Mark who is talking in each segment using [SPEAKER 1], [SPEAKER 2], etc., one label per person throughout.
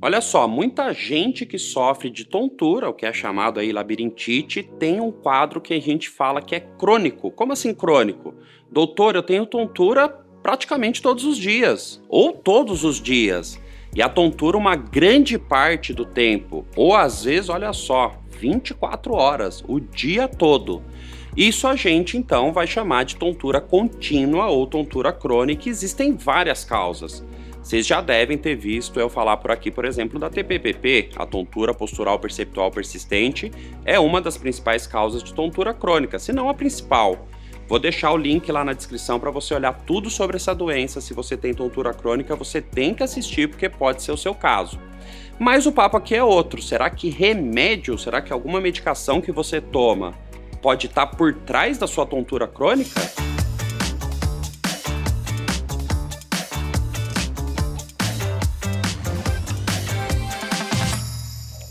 [SPEAKER 1] Olha só, muita gente que sofre de tontura, o que é chamado aí labirintite, tem um quadro que a gente fala que é crônico. Como assim crônico? Doutor, eu tenho tontura praticamente todos os dias, ou todos os dias. E a tontura uma grande parte do tempo, ou às vezes, olha só, 24 horas, o dia todo. Isso a gente então vai chamar de tontura contínua ou tontura crônica. Existem várias causas. Vocês já devem ter visto eu falar por aqui, por exemplo, da TPPP, a tontura postural perceptual persistente, é uma das principais causas de tontura crônica, se não a principal. Vou deixar o link lá na descrição para você olhar tudo sobre essa doença. Se você tem tontura crônica, você tem que assistir porque pode ser o seu caso. Mas o papo aqui é outro. Será que remédio, será que alguma medicação que você toma pode estar por trás da sua tontura crônica?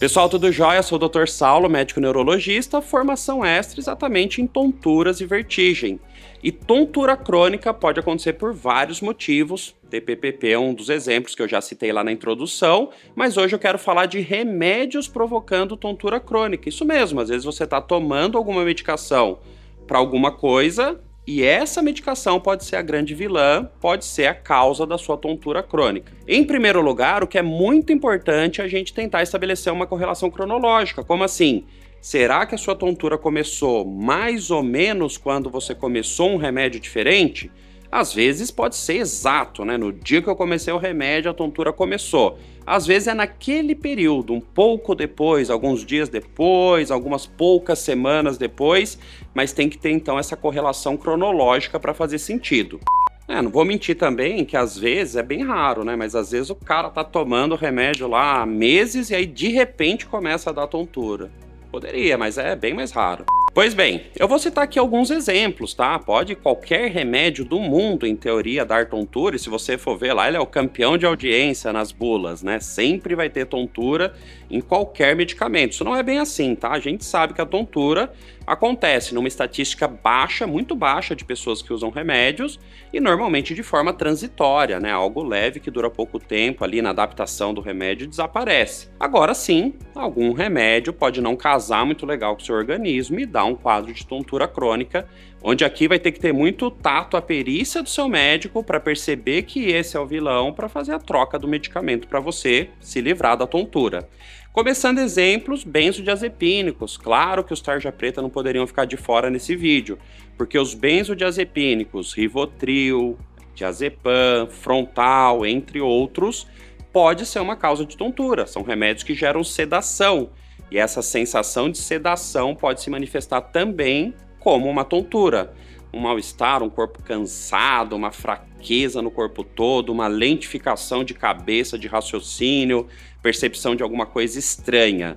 [SPEAKER 1] Pessoal, tudo jóia? Sou o Dr. Saulo, médico neurologista, formação extra exatamente em tonturas e vertigem. E tontura crônica pode acontecer por vários motivos. TPPP é um dos exemplos que eu já citei lá na introdução, mas hoje eu quero falar de remédios provocando tontura crônica. Isso mesmo, às vezes você está tomando alguma medicação para alguma coisa e essa medicação pode ser a grande vilã, pode ser a causa da sua tontura crônica. Em primeiro lugar, o que é muito importante é a gente tentar estabelecer uma correlação cronológica. Como assim? Será que a sua tontura começou mais ou menos quando você começou um remédio diferente? Às vezes pode ser exato, né? No dia que eu comecei o remédio, a tontura começou. Às vezes é naquele período, um pouco depois, alguns dias depois, algumas poucas semanas depois, mas tem que ter então essa correlação cronológica para fazer sentido. Não vou mentir também que às vezes é bem raro, né? Mas às vezes o cara tá tomando remédio lá há meses e aí de repente começa a dar tontura. Poderia, mas é bem mais raro. Pois bem, eu vou citar aqui alguns exemplos, tá? Pode qualquer remédio do mundo, em teoria, dar tontura, e se você for ver lá, ele é o campeão de audiência nas bulas, né? Sempre vai ter tontura em qualquer medicamento. Isso não é bem assim, tá? A gente sabe que a tontura acontece numa estatística baixa, muito baixa de pessoas que usam remédios e normalmente de forma transitória, né? Algo leve que dura pouco tempo ali na adaptação do remédio e desaparece. Agora sim, algum remédio pode não casar muito legal com o seu organismo e dar um quadro de tontura crônica, onde aqui vai ter que ter muito tato, a perícia do seu médico para perceber que esse é o vilão para fazer a troca do medicamento para você se livrar da tontura. Começando exemplos, benzodiazepínicos. Claro que os tarja preta não poderiam ficar de fora nesse vídeo, porque os benzodiazepínicos, Rivotril, diazepam, Frontal, entre outros, pode ser uma causa de tontura. São remédios que geram sedação, e essa sensação de sedação pode se manifestar também como uma tontura. Um mal-estar, um corpo cansado, uma fraqueza no corpo todo, uma lentificação de cabeça, de raciocínio, percepção de alguma coisa estranha.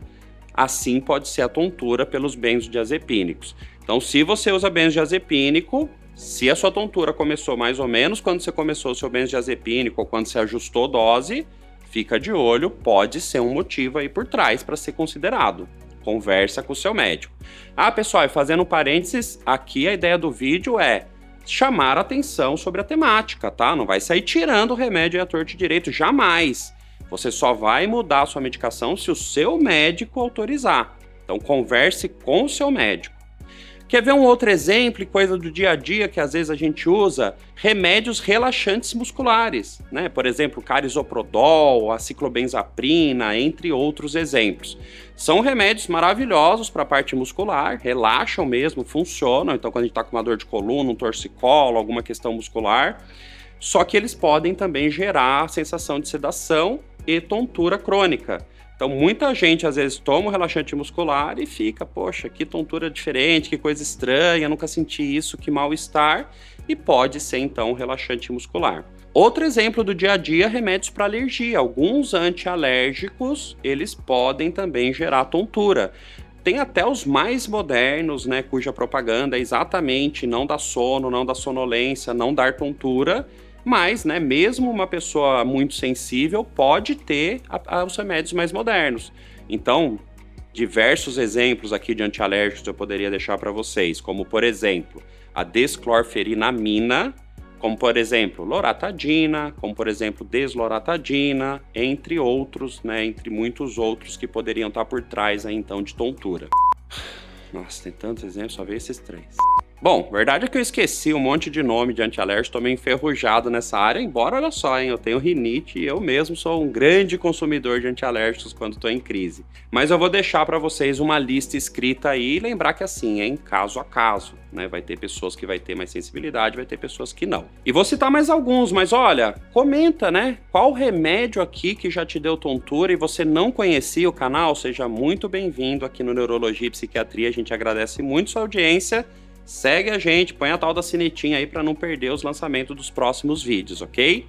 [SPEAKER 1] Assim pode ser a tontura pelos benzodiazepínicos. Então, se você usa benzodiazepínico, se a sua tontura começou mais ou menos quando você começou o seu benzodiazepínico ou quando você ajustou dose, fica de olho, pode ser um motivo aí por trás para ser considerado. Conversa com o seu médico. Pessoal, e fazendo um parênteses, aqui a ideia do vídeo é chamar a atenção sobre a temática, tá? Não vai sair tirando o remédio à torto e direito, jamais. Você só vai mudar a sua medicação se o seu médico autorizar. Então converse com o seu médico. Quer ver um outro exemplo, coisa do dia a dia que às vezes a gente usa? Remédios relaxantes musculares, né? Por exemplo, carisoprodol, a ciclobenzaprina, entre outros exemplos. São remédios maravilhosos para a parte muscular, relaxam mesmo, funcionam. Então, quando a gente está com uma dor de coluna, um torcicolo, alguma questão muscular, só que eles podem também gerar sensação de sedação e tontura crônica. Então, muita gente, às vezes, toma um relaxante muscular e fica, poxa, que tontura diferente, que coisa estranha, nunca senti isso, que mal-estar, e pode ser, então, um relaxante muscular. Outro exemplo do dia a dia, remédios para alergia. Alguns antialérgicos, eles podem também gerar tontura. Tem até os mais modernos, né, cuja propaganda é exatamente não dar sono, não dar sonolência, não dar tontura, mas, né, mesmo uma pessoa muito sensível pode ter os remédios mais modernos. Então, diversos exemplos aqui de antialérgicos eu poderia deixar para vocês, como, por exemplo, a desclorferinamina, como por exemplo loratadina, como por exemplo desloratadina, entre outros, né, entre muitos outros que poderiam estar por trás aí então de tontura. Nossa, tem tantos exemplos, só veio esses 3. Bom, verdade é que eu esqueci um monte de nome de antialérgico, tô meio enferrujado nessa área, embora, olha só, hein, eu tenho rinite e eu mesmo sou um grande consumidor de antialérgicos quando tô em crise. Mas eu vou deixar para vocês uma lista escrita aí e lembrar que assim, é em caso a caso, né? Vai ter pessoas que vai ter mais sensibilidade, vai ter pessoas que não. E vou citar mais alguns, mas olha, comenta, né? Qual remédio aqui que já te deu tontura e você não conhecia o canal? Seja muito bem-vindo aqui no Neurologia e Psiquiatria, a gente agradece muito sua audiência. Segue a gente, põe a tal da sinetinha aí para não perder os lançamentos dos próximos vídeos, ok?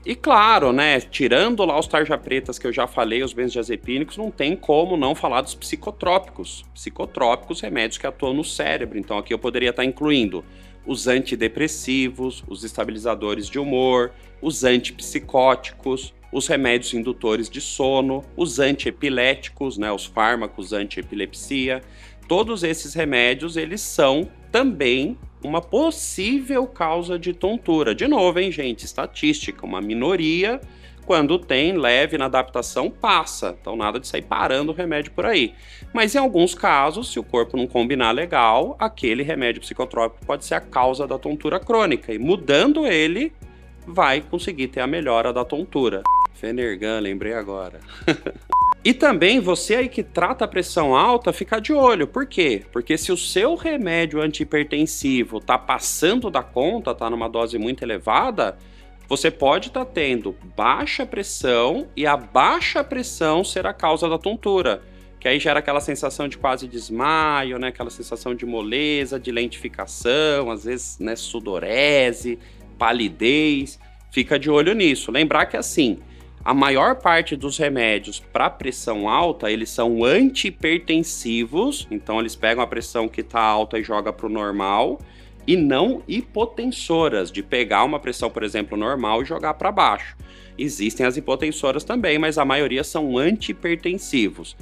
[SPEAKER 1] E claro, né, tirando lá os tarja-pretas que eu já falei, os benzodiazepínicos, não tem como não falar dos psicotrópicos. Psicotrópicos, remédios que atuam no cérebro. Então aqui eu poderia estar incluindo os antidepressivos, os estabilizadores de humor, os antipsicóticos, os remédios indutores de sono, os antiepiléticos, né, os fármacos antiepilepsia. Todos esses remédios, eles são também uma possível causa de tontura. De novo, hein, gente? Estatística, uma minoria, quando tem leve na adaptação, passa. Então, nada de sair parando o remédio por aí. Mas em alguns casos, se o corpo não combinar legal, aquele remédio psicotrópico pode ser a causa da tontura crônica. E mudando ele, vai conseguir ter a melhora da tontura. Fenergan, lembrei agora. E também você aí que trata a pressão alta, fica de olho. Por quê? Porque se o seu remédio antihipertensivo tá passando da conta, tá numa dose muito elevada, você pode estar tendo baixa pressão e a baixa pressão ser a causa da tontura. Que aí gera aquela sensação de quase desmaio, né? Aquela sensação de moleza, de lentificação, às vezes, né, sudorese, palidez. Fica de olho nisso. Lembrar que assim, a maior parte dos remédios para pressão alta, eles são antihipertensivos, então eles pegam a pressão que está alta e joga para o normal, e não hipotensoras, de pegar uma pressão, por exemplo, normal e jogar para baixo. Existem as hipotensoras também, mas a maioria são antihipertensivos.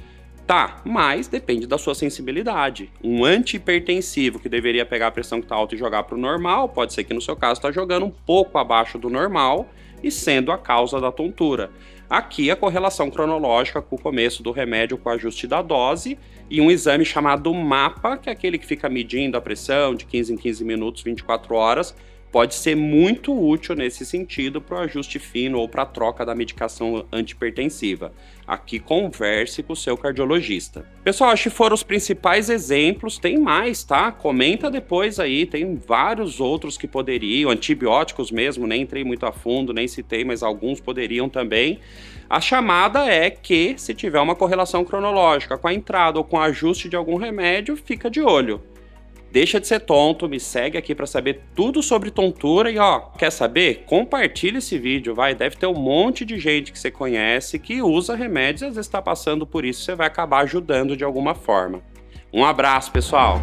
[SPEAKER 1] Tá, mas depende da sua sensibilidade. Um antihipertensivo que deveria pegar a pressão que está alta e jogar para o normal, pode ser que no seu caso está jogando um pouco abaixo do normal, e sendo a causa da tontura. Aqui a correlação cronológica com o começo do remédio com o ajuste da dose e um exame chamado MAPA, que é aquele que fica medindo a pressão de 15 em 15 minutos, 24 horas, pode ser muito útil nesse sentido para o ajuste fino ou para a troca da medicação antihipertensiva. Aqui converse com o seu cardiologista. Pessoal, acho que foram os principais exemplos, tem mais, tá? Comenta depois aí, tem vários outros que poderiam, antibióticos mesmo, nem entrei muito a fundo, nem citei, mas alguns poderiam também. A chamada é que, se tiver uma correlação cronológica com a entrada ou com o ajuste de algum remédio, fica de olho. Deixa de ser tonto, me segue aqui para saber tudo sobre tontura e ó, quer saber? Compartilha esse vídeo, vai, deve ter um monte de gente que você conhece que usa remédios e às vezes está passando por isso, você vai acabar ajudando de alguma forma. Um abraço, pessoal!